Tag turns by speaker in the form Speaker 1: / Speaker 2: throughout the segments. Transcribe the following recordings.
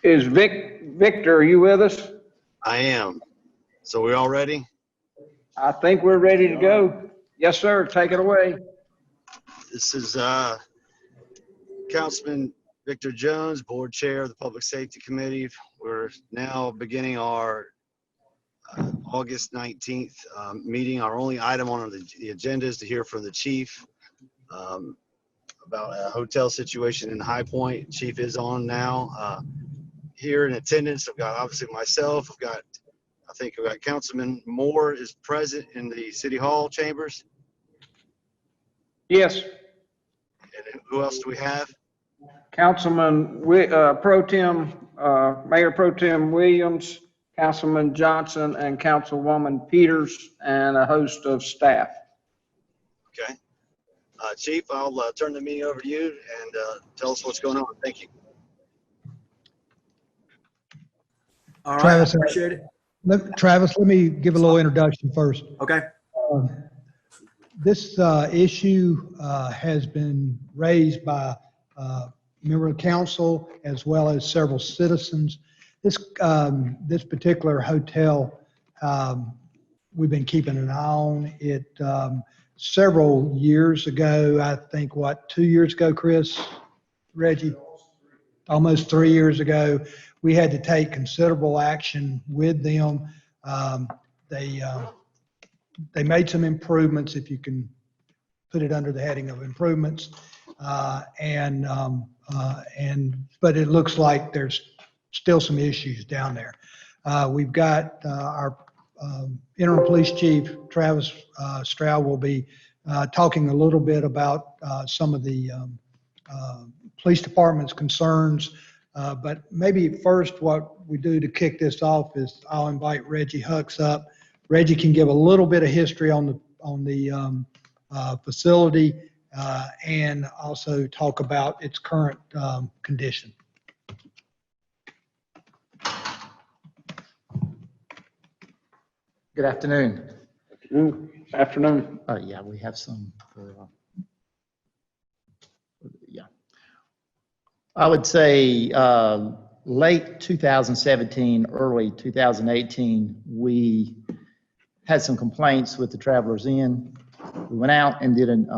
Speaker 1: Is Victor, are you with us?
Speaker 2: I am. So we all ready?
Speaker 1: I think we're ready to go. Yes, sir. Take it away.
Speaker 2: This is Councilman Victor Jones, Board Chair of the Public Safety Committee. We're now beginning our August 19th meeting. Our only item on the agenda is to hear from the chief about a hotel situation in High Point. Chief is on now. Here in attendance, I've got obviously myself. I think I've got Councilman Moore is present in the City Hall chambers.
Speaker 1: Yes.
Speaker 2: And who else do we have?
Speaker 1: Councilman Pro Tem, Mayor Pro Tem Williams, Councilman Johnson, and Councilwoman Peters, and a host of staff.
Speaker 2: Okay. Chief, I'll turn the meeting over to you and tell us what's going on. Thank you.
Speaker 3: All right,
Speaker 4: Travis,
Speaker 3: I appreciate it.
Speaker 4: Travis, let me give a little introduction first.
Speaker 3: Okay.
Speaker 4: This issue has been raised by a member of council as well as several citizens. This particular hotel, we've been keeping an eye on it. Several years ago, I think, 2 years ago, Chris, Reggie? Almost 3 years ago, we had to take considerable action with them. They made some improvements, if you can put it under the heading of improvements, but it looks like there's still some issues down there. We've got our interim police chief, Travis Stroud, will be talking a little bit about some of the police department's concerns. But maybe first what we do to kick this off is I'll invite Reggie Hucks up. Reggie can give a little bit of history on the facility and also talk about its current condition.
Speaker 5: Good afternoon.
Speaker 1: Afternoon.
Speaker 5: Yeah, we have some for, yeah. I would say late 2017, early 2018, we had some complaints with the Travelers Inn. We went out and did an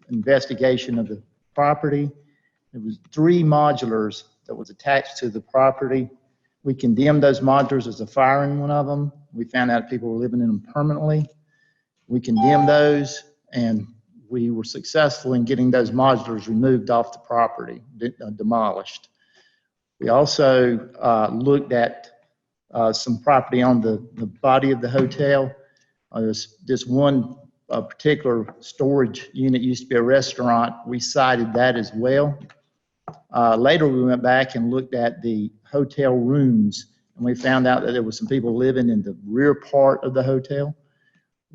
Speaker 5: investigation of the property. There was 3 modulars that was attached to the property. We condemned those modulars as a fire in one of them. We found out people were living in them permanently. We condemned those, and we were successful in getting those modulars removed off the property, demolished. We also looked at some property on the body of the hotel. There's this one particular storage unit used to be a restaurant. We cited that as well. Later, we went back and looked at the hotel rooms, and we found out that there were some people living in the rear part of the hotel.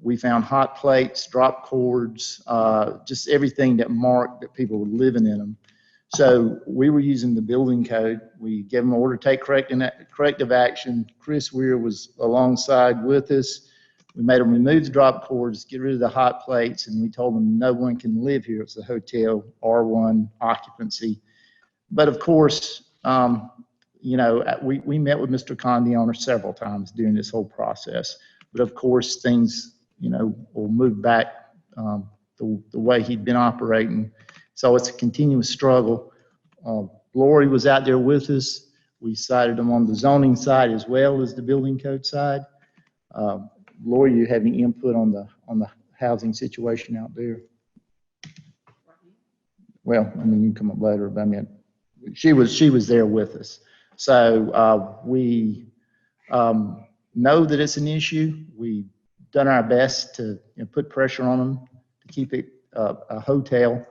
Speaker 5: We found hot plates, drop cords, just everything that marked that people were living in them. So we were using the building code. We gave them an order to take corrective action. Chris Weir was alongside with us. We made them remove the drop cords, get rid of the hot plates, and we told them no one can live here. It's a hotel, R1 occupancy. But of course, you know, we met with Mr. Khan, the owner, several times during this whole process. But of course, things, you know, will move back the way he'd been operating. So it's a continuous struggle. Lori was out there with us. We cited him on the zoning side as well as the building code side. Lori, you have any input on the housing situation out there? Well, I mean, you can come up later, but I mean, she was there with us. So we know that it's an issue. We've done our best to put pressure on them to keep it a hotel,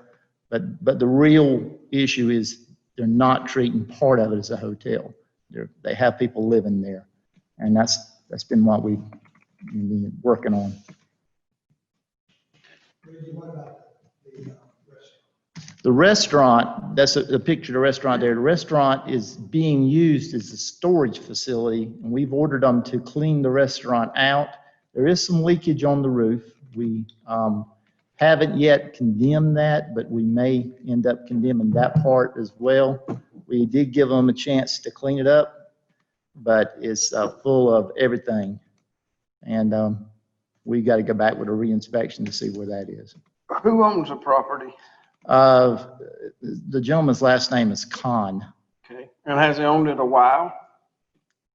Speaker 5: but the real issue is they're not treating part of it as a hotel. They have people living there, and that's been what we've been working on.
Speaker 4: What about
Speaker 5: The restaurant, that's a picture of the restaurant there. The restaurant is being used as a storage facility, and we've ordered them to clean the restaurant out. There is some leakage on the roof. We haven't yet condemned that, but we may end up condemning that part as well. We did give them a chance to clean it up, but it's full of everything. And we got to go back with a reinspection to see where that is.
Speaker 1: Who owns the property?
Speaker 5: The gentleman's last name is Khan.
Speaker 1: Okay. And has he owned it a while?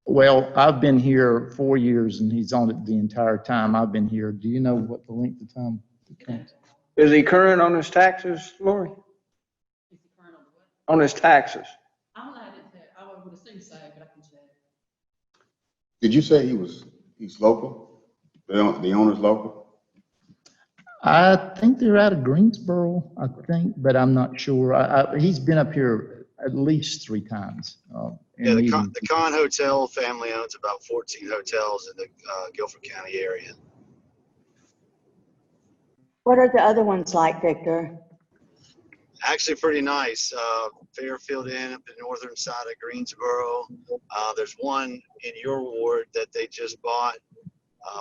Speaker 5: Well, I've been here 4 years and he's owned it the entire time I've been here. Do you know what the length of time it comes?
Speaker 1: Is he current on his taxes, Lori?
Speaker 6: Is he current on what?
Speaker 1: On his taxes?
Speaker 6: I don't know, I would assume so, but I can check.
Speaker 7: Did you say he's local? The owner's local?
Speaker 5: I think they're out of Greensboro, I think, but I'm not sure. He's been up here at least 3 times.
Speaker 2: Yeah, the Con Hotel family owns about 14 hotels in the Guilford County area.
Speaker 8: What are the other ones like, Victor?
Speaker 2: Actually pretty nice. Fairfield Inn up the northern side of Greensboro. There's one in your ward that they just bought,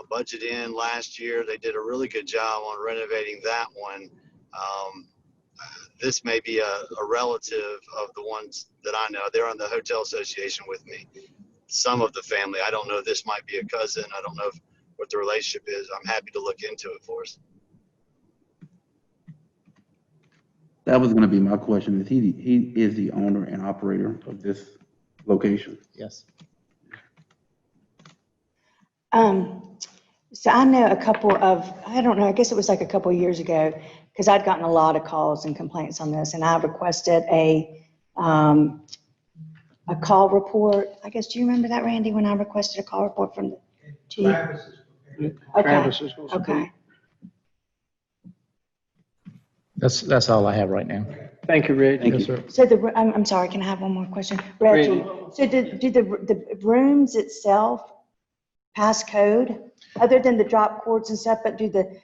Speaker 2: Budget Inn last year. They did a really good job on renovating that one. This may be a relative of the ones that I know. They're on the hotel association with me. Some of the family, I don't know. This might be a cousin. I don't know what the relationship is. I'm happy to look into it for us.
Speaker 9: That was going to be my question. Is he is the owner and operator of this location?
Speaker 5: Yes.
Speaker 8: So I know a couple of, I don't know, I guess it was like a couple of years ago, because I'd gotten a lot of calls and complaints on this, and I requested a call report. I guess, do you remember that, Randy, when I requested a call report from the chief?
Speaker 1: Travis is supposed to be.
Speaker 8: Okay.
Speaker 5: That's all I have right now.
Speaker 1: Thank you, Reggie.
Speaker 9: Thank
Speaker 5: Yes,
Speaker 9: you.
Speaker 5: sir.
Speaker 8: So I'm sorry, can I have one more question? Reggie, so do the rooms itself pass code, other than the drop cords and stuff, but do the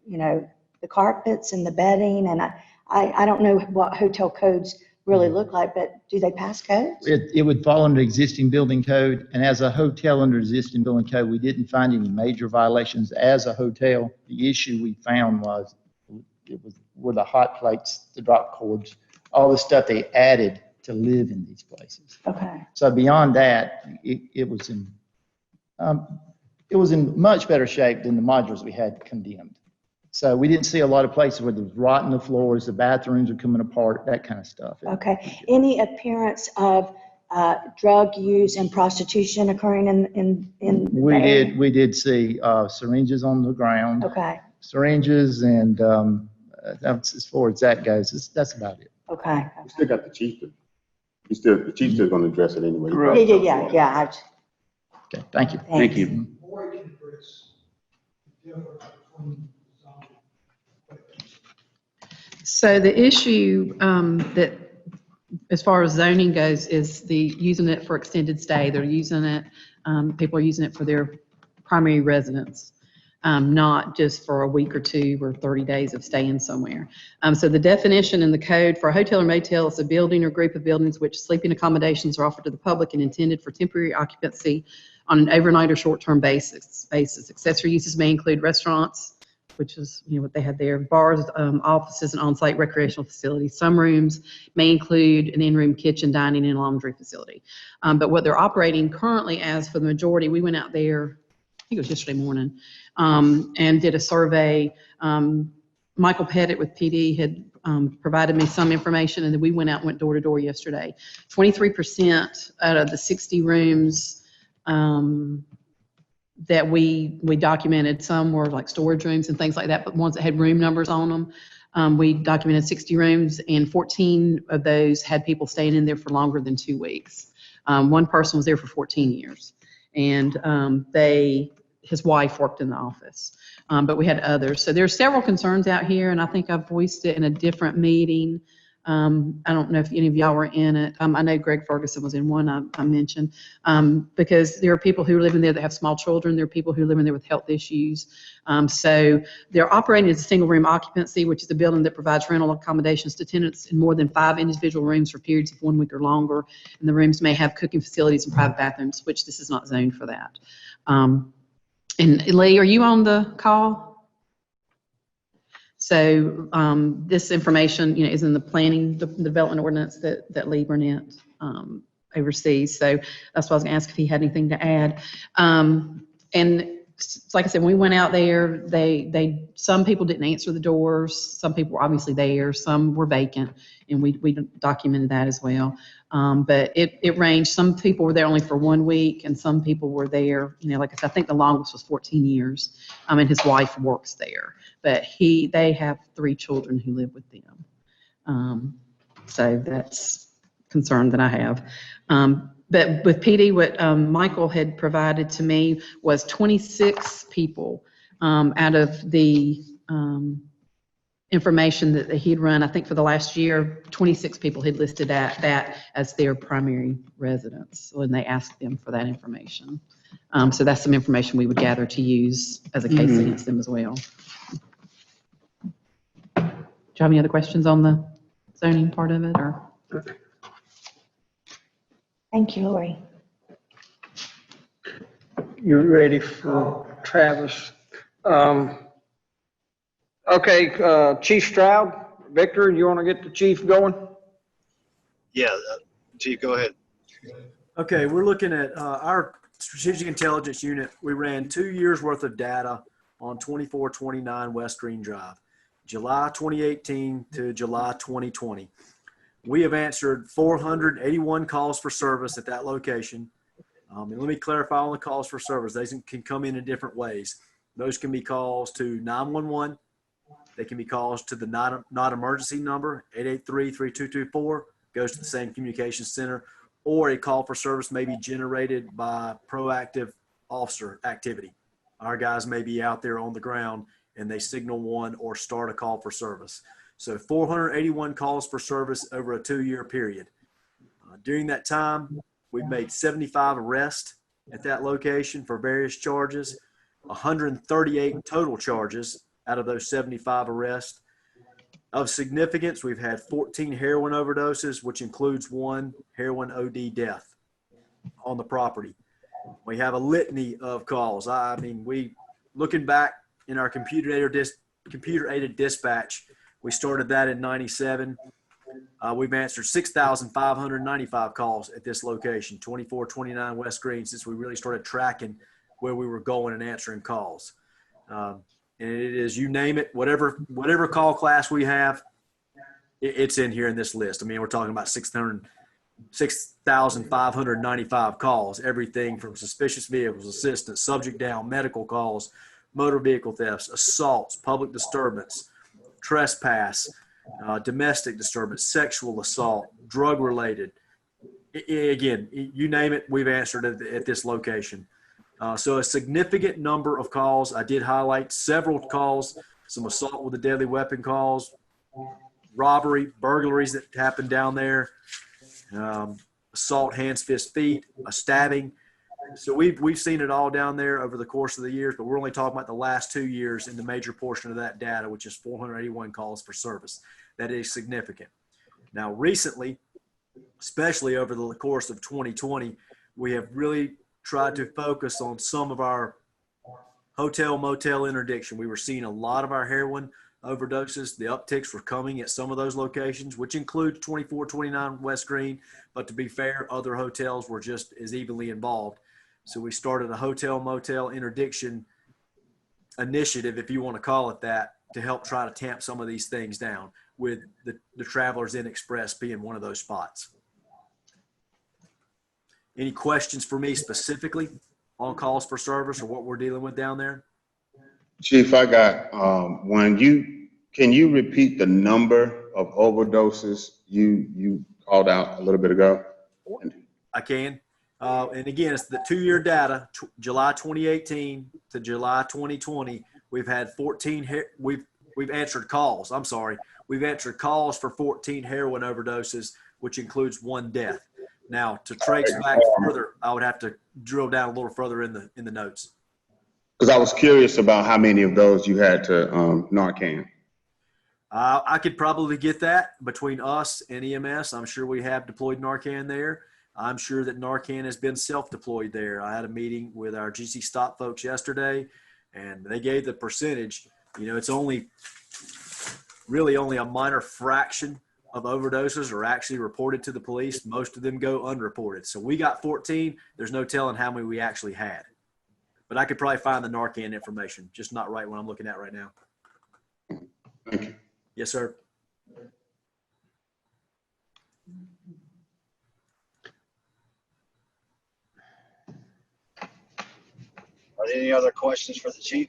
Speaker 8: you know, the carpets and the bedding, and I don't know what hotel codes really look like, but do they pass codes?
Speaker 5: It would fall under existing building code, and as a hotel under existing building code, we didn't find any major violations as a hotel. The issue we found were the hot plates, the drop cords, all the stuff they added to live in these places.
Speaker 8: Okay.
Speaker 5: So beyond that, it was in much better shape than the modulars we had condemned. So we didn't see a lot of places where there was rot in the floors, the bathrooms are coming apart, that kind of stuff.
Speaker 8: Okay. Any appearance of drug use and prostitution occurring in the area?
Speaker 5: We did see syringes on the ground.
Speaker 8: Okay.
Speaker 5: Syringes, and that's, as far as that goes, that's about it.
Speaker 8: Okay.
Speaker 7: We still got the chief. The chief's still gonna address it anyway.
Speaker 8: Yeah.
Speaker 5: Okay, thank you.
Speaker 9: Thank you.
Speaker 6: So the issue that, as far as zoning goes, is the using it for extended stay. They're using it, people are using it for their primary residence, not just for a week or 2 or 30 days of staying somewhere. So the definition in the code for a hotel or motel is a building or group of buildings which sleeping accommodations are offered to the public and intended for temporary occupancy on an overnight or short-term basis. Accessory uses may include restaurants, which is, you know, what they had there, bars, offices, and on-site recreational facilities. Some rooms may include an in-room kitchen, dining, and laundry facility. But what they're operating currently as, for the majority, we went out there, I think it was yesterday morning, and did a survey. Michael Pettit with PD had provided me some information, and then we went door to door yesterday. 23% out of the 60 rooms that we documented, some were like storage rooms and things like that, but ones that had room numbers on them. We documented 60 rooms, and 14 of those had people staying in there for longer than 2 weeks. One person was there for 14 years, and his wife worked in the office, but we had others. So there's several concerns out here, and I think I voiced it in a different meeting. I don't know if any of y'all were in it. I know Greg Ferguson was in one I mentioned, because there are people who live in there that have small children. There are people who live in there with health issues. So they're operating as a single room occupancy, which is a building that provides rental accommodations to tenants in more than 5 individual rooms for periods of 1 week or longer. And the rooms may have cooking facilities and private bathrooms, which this is not zoned for that. And Lee, are you on the call? So this information, is in the planning, the development ordinance that Lee Burnett oversees. So that's why I was gonna ask if he had anything to add. And like I said, when we went out there, some people didn't answer the doors. Some people were obviously there. Some were vacant, and we documented that as well. But it ranged. Some people were there only for 1 week, and some people were there, like I said, I think the longest was 14 years. And his wife works there, but they have 3 children who live with them. So that's a concern that I have. But with PD, what Michael had provided to me was 26 people out of the information that he'd run. I think for the last year, 26 people had listed that as their primary residence when they asked them for that information. So that's some information we would gather to use as a case against them as well. Do you have any other questions on the zoning part of it, or?
Speaker 8: Thank you, Lori.
Speaker 1: You ready for Travis? Okay, Chief Stroud, Victor, you want to get the chief going?
Speaker 2: Yeah, Chief, go ahead.
Speaker 10: Okay, we're looking at our strategic intelligence unit. We ran 2 years worth of data on 2429 West Green Drive, July 2018 to July 2020. We have answered 481 calls for service at that location. And let me clarify on the calls for service. They can come in different ways. Those can be calls to 911. They can be calls to the not emergency number, 883-3224, goes to the same communications center, or a call for service may be generated by proactive officer activity. Our guys may be out there on the ground and they signal one or start a call for service. So 481 calls for service over a 2-year period. During that time, we've made 75 arrests at that location for various charges, 138 total charges out of those 75 arrests. Of significance, we've had 14 heroin overdoses, which includes 1 heroin OD death on the property. We have a litany of calls. Looking back in our computer-aided dispatch, we started that in 97. We've answered 6,595 calls at this location, 2429 West Green, since we really started tracking where we were going and answering calls. And it is, you name it, whatever call class we have, it's in here in this list. We're talking about 6,595 calls, everything from suspicious vehicles, assistance, subject down, medical calls, motor vehicle thefts, assaults, public disturbance, trespass, domestic disturbance, sexual assault, drug related. Again, you name it, we've answered at this location. So a significant number of calls. I did highlight several calls, some assault with a deadly weapon calls, robbery, burglaries that happened down there, assault, hands, fist, feet, a stabbing. So we've seen it all down there over the course of the years, but we're only talking about the last 2 years in the major portion of that data, which is 481 calls for service. That is significant. Now, recently, especially over the course of 2020, we have really tried to focus on some of our hotel motel interdiction. We were seeing a lot of our heroin overdoses. The upticks were coming at some of those locations, which includes 2429 West Green. But to be fair, other hotels were just as evenly involved. So we started a hotel motel interdiction initiative, if you want to call it that, to help try to tamp some of these things down, with the Travelers Inn Express being one of those spots. Any questions for me specifically on calls for service or what we're dealing with down there?
Speaker 7: Chief, I got one. Can you repeat the number of overdoses you called out a little bit ago?
Speaker 10: I can. And again, it's the 2-year data, July 2018 to July 2020. We've had 14. We've answered calls. I'm sorry. We've answered calls for 14 heroin overdoses, which includes 1 death. Now, to trace back further, I would have to drill down a little further in the notes.
Speaker 7: Because I was curious about how many of those you had to Narcan.
Speaker 10: I could probably get that between us and EMS. I'm sure we have deployed Narcan there. I'm sure that Narcan has been self-deployed there. I had a meeting with our GC Stop folks yesterday, and they gave the percentage. It's only really only a minor fraction of overdoses are actually reported to the police. Most of them go unreported. So we got 14. There's no telling how many we actually had. But I could probably find the Narcan information, just not right what I'm looking at right now.
Speaker 7: Thank you.
Speaker 10: Yes, sir.
Speaker 2: Are there any other questions for the chief?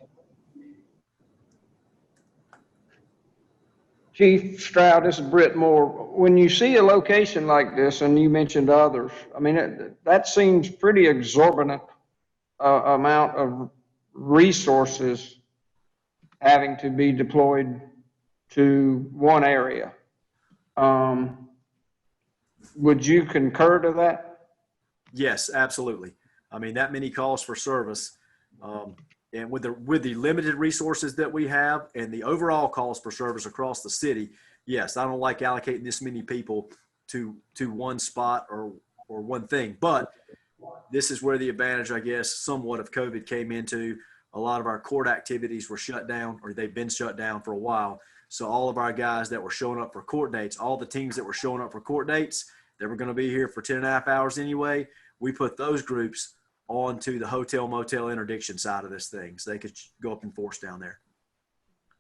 Speaker 1: Chief Stroud, this is Britt Moore. When you see a location like this, and you mentioned others, I mean, that seems pretty exorbitant amount of resources having to be deployed to one area. Would you concur to that?
Speaker 10: Yes, absolutely. I mean, that many calls for service, and with the limited resources that we have and the overall calls for service across the city, yes, I don't like allocating this many people to one spot or one thing. But this is where the advantage, I guess, somewhat of COVID came into. A lot of our court activities were shut down, or they've been shut down for a while. So all of our guys that were showing up for court dates, all the teams that were showing up for court dates, they were going to be here for 10.5 hours anyway. We put those groups onto the hotel motel interdiction side of this thing, so they could go up and force down there.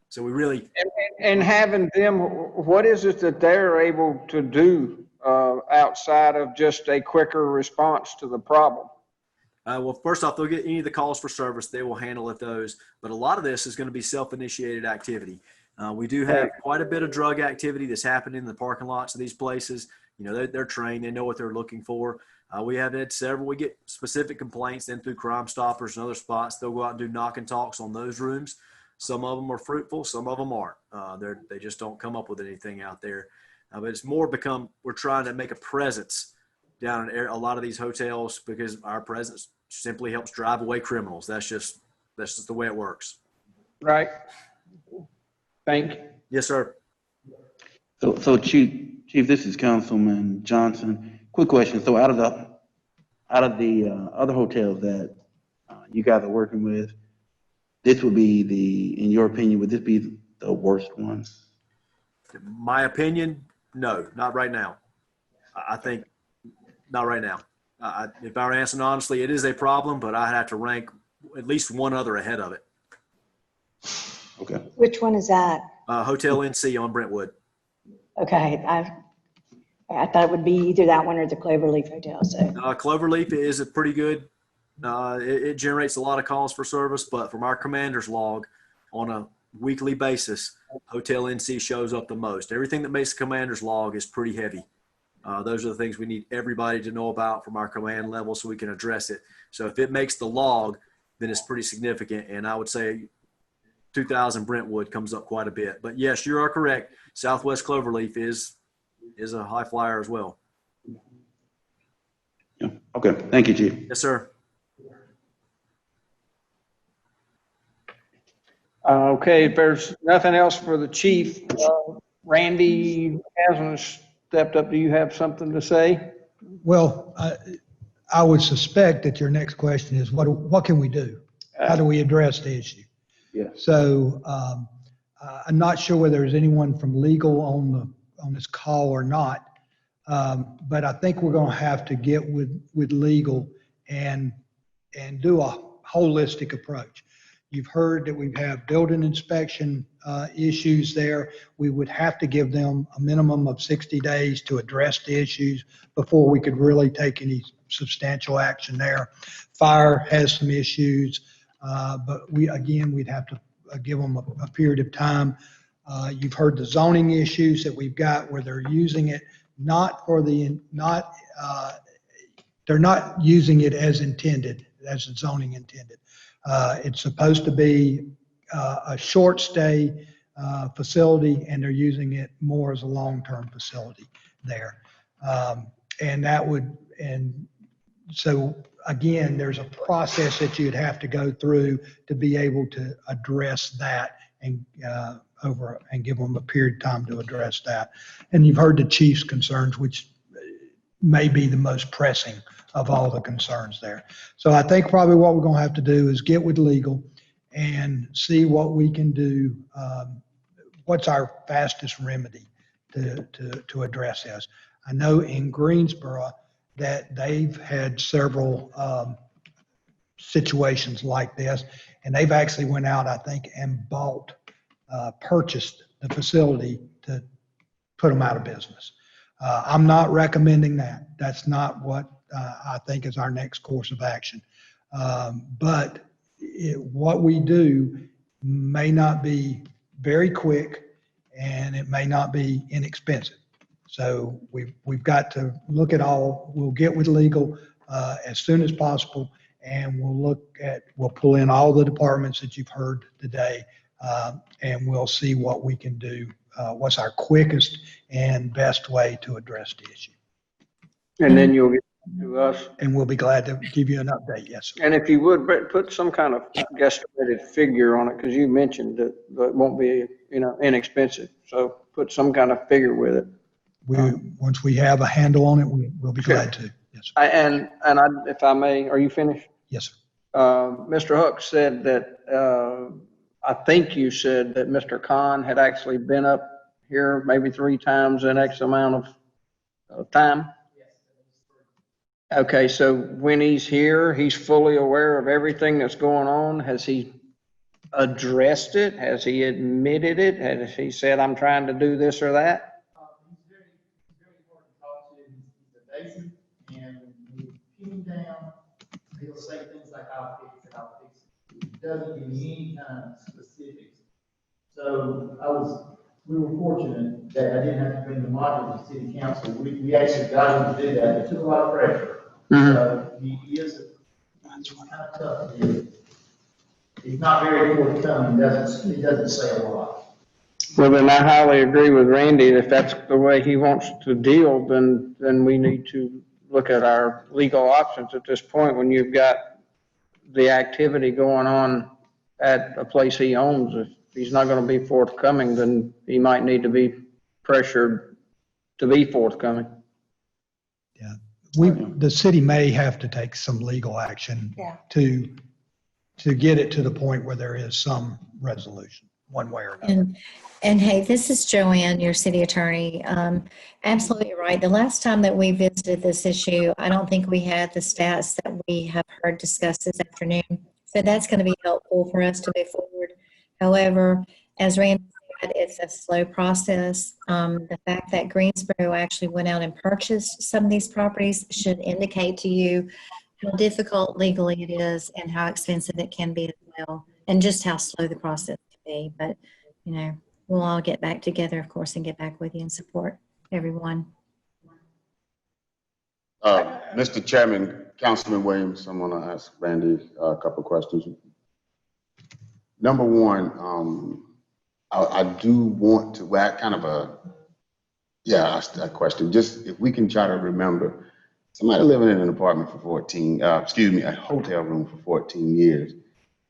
Speaker 10: So we really
Speaker 1: and having them, what is it that they're able to do outside of just a quicker response to the problem?
Speaker 10: Well, first off, they'll get any of the calls for service. They will handle it those. But a lot of this is going to be self-initiated activity. We do have quite a bit of drug activity that's happening in the parking lots of these places. You know, they're trained. They know what they're looking for. We have had several. We get specific complaints then through Crime Stoppers and other spots. They'll go out and do knock and talks on those rooms. Some of them are fruitful. Some of them aren't. They just don't come up with anything out there. But it's more become we're trying to make a presence down in a lot of these hotels because our presence simply helps drive away criminals. That's just the way it works.
Speaker 1: Right. Thank you.
Speaker 10: Yes, sir.
Speaker 9: So Chief, this is Councilman Johnson. Quick question. So out of the other hotels that you guys are working with, this would be in your opinion, would this be the worst one?
Speaker 10: My opinion, no, not right now. I think not right now. If I were answering honestly, it is a problem, but I'd have to rank at least one other ahead of it.
Speaker 9: Okay.
Speaker 8: Which one is that?
Speaker 10: Hotel NC on Brentwood.
Speaker 8: Okay, I thought it would be either that one or the Cloverleaf Hotel, so.
Speaker 10: Cloverleaf is a pretty good. It generates a lot of calls for service, but from our commander's log on a weekly basis, Hotel NC shows up the most. Everything that makes the commander's log is pretty heavy. Those are the things we need everybody to know about from our command level so we can address it. So if it makes the log, then it's pretty significant. And I would say 2000 Brentwood comes up quite a bit. But yes, you are correct. Southwest Cloverleaf is a high flyer as well.
Speaker 9: Yeah. Okay. Thank you, Chief.
Speaker 10: Yes, sir.
Speaker 1: Okay, if there's nothing else for the chief, Randy hasn't stepped up. Do you have something to say?
Speaker 4: Well, I would suspect that your next question is, what can we do? How do we address the issue?
Speaker 9: Yeah.
Speaker 4: So I'm not sure whether there's anyone from legal on this call or not, but I think we're going to have to get with legal and do a holistic approach. You've heard that we have building inspection issues there. We would have to give them a minimum of 60 days to address the issues before we could really take any substantial action there. Fire has some issues, but we'd have to give them a period of time. You've heard the zoning issues that we've got where they're using it they're not using it as intended, as the zoning intended. It's supposed to be a short stay facility, and they're using it more as a long-term facility there. So again, there's a process that you'd have to go through to be able to address that and give them a period of time to address that. And you've heard the chief's concerns, which may be the most pressing of all the concerns there. So I think probably what we're going to have to do is get with legal and see what we can do what's our fastest remedy to address this? I know in Greensboro that they've had several situations like this, and they've actually went out, I think, and purchased the facility to put them out of business. I'm not recommending that. That's not what I think is our next course of action. But what we do may not be very quick, and it may not be inexpensive. So we've got to look at all. We'll get with legal as soon as possible, and we'll pull in all the departments that you've heard today, and we'll see what we can do. What's our quickest and best way to address the issue?
Speaker 1: And then you'll get to us.
Speaker 4: And we'll be glad to give you an update. Yes, sir.
Speaker 1: And if you would, Brett, put some kind of guesstimated figure on it, because you mentioned that it won't be, inexpensive. So put some kind of figure with it.
Speaker 4: Once we have a handle on it, we'll be glad to. Yes, sir.
Speaker 1: If I may, are you finished?
Speaker 4: Yes, sir.
Speaker 1: Mr. Hook said that, I think you said that Mr. Khan had actually been up here maybe 3 times in X amount of time. Okay, so when he's here, he's fully aware of everything that's going on. Has he addressed it? Has he admitted it? Has he said, I'm trying to do this or that?
Speaker 5: He's very hard to talk to. He's evasive, and when you pin him down, he'll say things like, I'll fix it, I'll fix it. He doesn't give me any kind of specifics. So we were fortunate that I didn't have to bring the module to city council. We actually got him to do that. It took a lot of pressure.
Speaker 1: Mm-hmm.
Speaker 5: So he's kind of tough to do. He's not very forthcoming. He doesn't say a lot.
Speaker 1: Well, then I highly agree with Randy. If that's the way he wants to deal, then we need to look at our legal options at this point when you've got the activity going on at a place he owns. If he's not going to be forthcoming, then he might need to be pressured to be forthcoming.
Speaker 4: Yeah, the city may have to take some legal action to get it to the point where there is some resolution, one way or another.
Speaker 11: And hey, this is JOANNE, your city attorney. Absolutely right. The last time that we visited this issue, I don't think we had the stats that we have heard discussed this afternoon. So that's going to be helpful for us to move forward. However, as Randy said, it's a slow process. The fact that Greensboro actually went out and purchased some of these properties should indicate to you how difficult legally it is and how expensive it can be as well, and just how slow the process can be. But, we'll all get back together, of course, and get back with you and support everyone.
Speaker 7: Mr. Chairman, Councilman Williams, I'm going to ask Randy a couple of questions. Number one, I do want to add kind of ask that question. Just if we can try to remember, somebody living in an apartment for a hotel room for 14 years.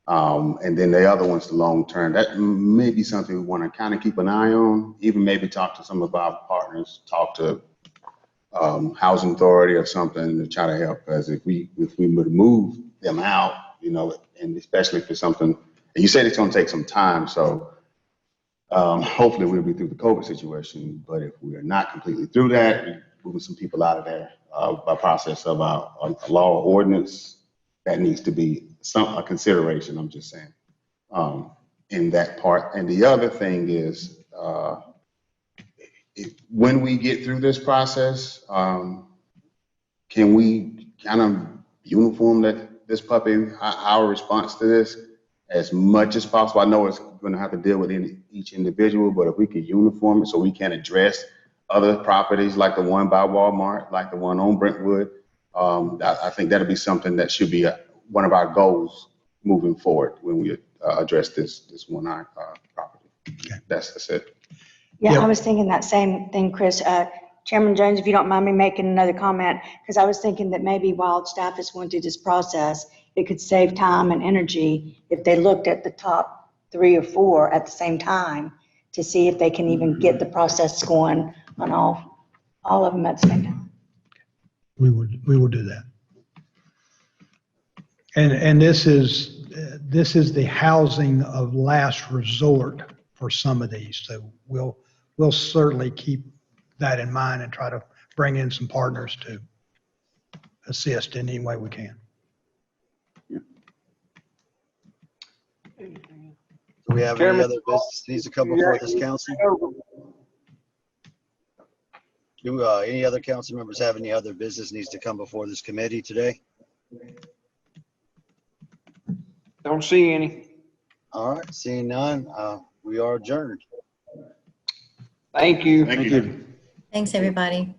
Speaker 7: And then the other one's the long term. That may be something we want to kind of keep an eye on, even maybe talk to some of our partners, talk to housing authority or something to try to help us if we would move them out, and especially if it's something, and you said it's going to take some time. So hopefully we'll be through the COVID situation, but if we are not completely through that, we're moving some people out of there by process of our law or ordinance, that needs to be a consideration, I'm just saying, in that part. And the other thing is, when we get through this process, can we kind of uniform this puppy, our response to this as much as possible? I know it's going to have to deal with each individual, but if we could uniform it so we can address other properties like the one by Walmart, like the one on Brentwood, I think that'll be something that should be one of our goals moving forward when we address this one property.
Speaker 4: Okay.
Speaker 7: That's it.
Speaker 8: Yeah,
Speaker 4: Yep.
Speaker 8: I was thinking that same thing, Chris. Chairman Jones, if you don't mind me making another comment, because I was thinking that maybe while staff is going through this process, it could save time and energy if they looked at the top 3 or 4 at the same time to see if they can even get the process going on all of them at the same time.
Speaker 4: We will do that. And this is the housing of last resort for some of these. So we'll certainly keep that in mind and try to bring in some partners to assist in any way we can.
Speaker 2: Do we have any other business needs to come before this council? Do any other council members have any other business needs to come before this committee today?
Speaker 1: Don't see any.
Speaker 2: All right, seeing none, we are adjourned.
Speaker 1: Thank you.
Speaker 7: Thank you.
Speaker 11: Thanks, everybody.